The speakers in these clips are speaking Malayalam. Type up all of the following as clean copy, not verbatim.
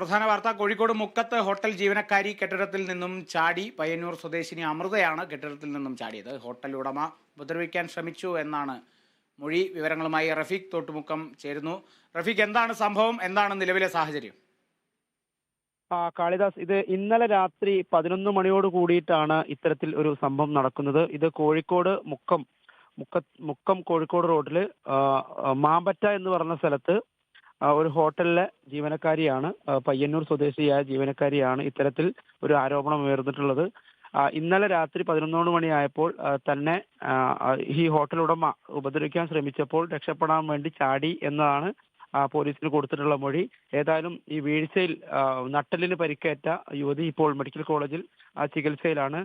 സുപ്രധാന വാർത്ത കോഴിക്കോട് മുക്കത്ത് ഹോട്ടൽ ജീവനക്കാരി കെട്ടിടത്തിൽ നിന്നും ചാടി. പയ്യന്നൂർ സ്വദേശിനി അമൃതയാണ് കെട്ടിടത്തിൽ നിന്നും ചാടിയത്. ഹോട്ടൽ ഉടമ ഉപദ്രവിക്കാൻ ശ്രമിച്ചു എന്നാണ് മൊഴി. വിവരങ്ങളുമായി റഫീഖ് തോട്ടുമുക്കം ചേരുന്നു. റഫീഖ്, എന്താണ് സംഭവം, എന്താണ് നിലവിലെ സാഹചര്യം? കാളിദാസ്, ഇത് ഇന്നലെ രാത്രി 11 മണിയോട് കൂടിയിട്ടാണ് ഇത്തരത്തിൽ ഒരു സംഭവം നടക്കുന്നത്. ഇത് കോഴിക്കോട് മുക്കം കോഴിക്കോട് റോഡില് മാമ്പറ്റ എന്ന് പറഞ്ഞ സ്ഥലത്ത് ഒരു ഹോട്ടലിലെ ജീവനക്കാരിയാണ്, പയ്യന്നൂർ സ്വദേശിയായ ജീവനക്കാരിയാണ് ഇത്തരത്തിൽ ഒരു ആരോപണം ഉയർന്നിട്ടുള്ളത്. ഇന്നലെ രാത്രി 11 മണിയായപ്പോൾ തന്നെ ഈ ഹോട്ടൽ ഉടമ ഉപദ്രവിക്കാൻ ശ്രമിച്ചപ്പോൾ രക്ഷപ്പെടാൻ വേണ്ടി ചാടി എന്നതാണ് പോലീസിന് കൊടുത്തിട്ടുള്ള മൊഴി. ഏതായാലും ഈ വീഴ്ചയിൽ നട്ടെല്ലിന് പരിക്കേറ്റ യുവതി ഇപ്പോൾ മെഡിക്കൽ കോളേജിൽ ചികിത്സയിലാണ്.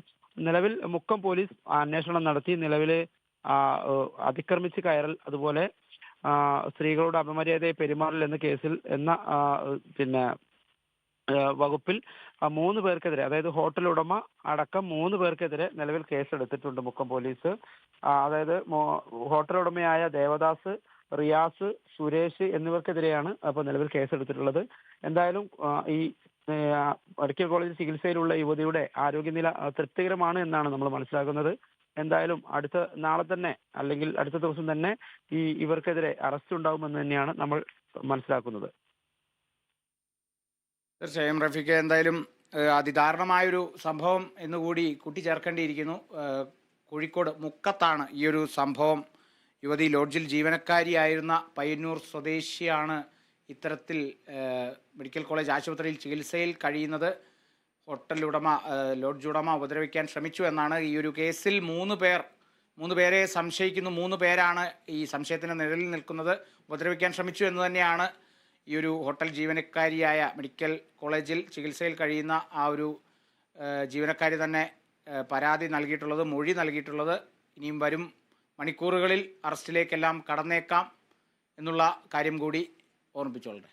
നിലവിൽ മുക്കം പോലീസ് അന്വേഷണം നടത്തി. നിലവിലെ അതിക്രമിച്ച് കയറൽ, അതുപോലെ സ്ത്രീകളോട് അപമര്യാദയെ പെരുമാറൽ എന്ന കേസിൽ വകുപ്പിൽ 3 പേർക്കെതിരെ, അതായത് ഹോട്ടൽ ഉടമ അടക്കം 3 പേർക്കെതിരെ നിലവിൽ കേസെടുത്തിട്ടുണ്ട് മുക്കം പോലീസ്. അതായത് ഹോട്ടൽ ഉടമയായ ദേവദാസ്, റിയാസ്, സുരേഷ് എന്നിവർക്കെതിരെയാണ് അപ്പോൾ നിലവിൽ കേസെടുത്തിട്ടുള്ളത്. എന്തായാലും ഈ മെഡിക്കൽ കോളേജിൽ ചികിത്സയിലുള്ള യുവതിയുടെ ആരോഗ്യനില തൃപ്തികരമാണ് എന്നാണ് നമ്മൾ മനസ്സിലാക്കുന്നത്. എന്തായാലും നാളെ തന്നെ അല്ലെങ്കിൽ അടുത്ത ദിവസം തന്നെ ഇവർക്കെതിരെ അറസ്റ്റ് ഉണ്ടാകുമെന്ന് തന്നെയാണ് നമ്മൾ മനസ്സിലാക്കുന്നത്. തീർച്ചയായും റഫീഖ്, എന്തായാലും അതിദാരുണമായൊരു സംഭവം എന്നുകൂടി കൂട്ടിച്ചേർക്കേണ്ടിയിരിക്കുന്നു. കോഴിക്കോട് മുക്കത്താണ് ഈ ഒരു സംഭവം. യുവതി ലോഡ്ജിൽ ജീവനക്കാരിയായിരുന്ന പയ്യന്നൂർ സ്വദേശിയാണ് ഇത്തരത്തിൽ മെഡിക്കൽ കോളേജ് ആശുപത്രിയിൽ ചികിത്സയിൽ കഴിയുന്നത്. ഹോട്ടൽ ഉടമ, ലോഡ്ജ് ഉടമ ഉപദ്രവിക്കാൻ ശ്രമിച്ചു എന്നാണ് ഈ ഒരു കേസിൽ 3 പേരെ സംശയിക്കുന്നു. 3 പേരാണ് ഈ സംശയത്തിന് നിഴലിൽ നിൽക്കുന്നത്. ഉപദ്രവിക്കാൻ ശ്രമിച്ചു എന്ന് തന്നെയാണ് ഈ ഒരു ഹോട്ടൽ ജീവനക്കാരിയായ മെഡിക്കൽ കോളേജിൽ ചികിത്സയിൽ കഴിയുന്ന ആ ഒരു ജീവനക്കാരി തന്നെ പരാതി നൽകിയിട്ടുള്ളത്, മൊഴി നൽകിയിട്ടുള്ളത്. ഇനിയും വരും മണിക്കൂറുകളിൽ അറസ്റ്റിലേക്കെല്ലാം കടന്നേക്കാം എന്നുള്ള കാര്യം കൂടി ഓർമ്മിപ്പിച്ചോളട്ടെ.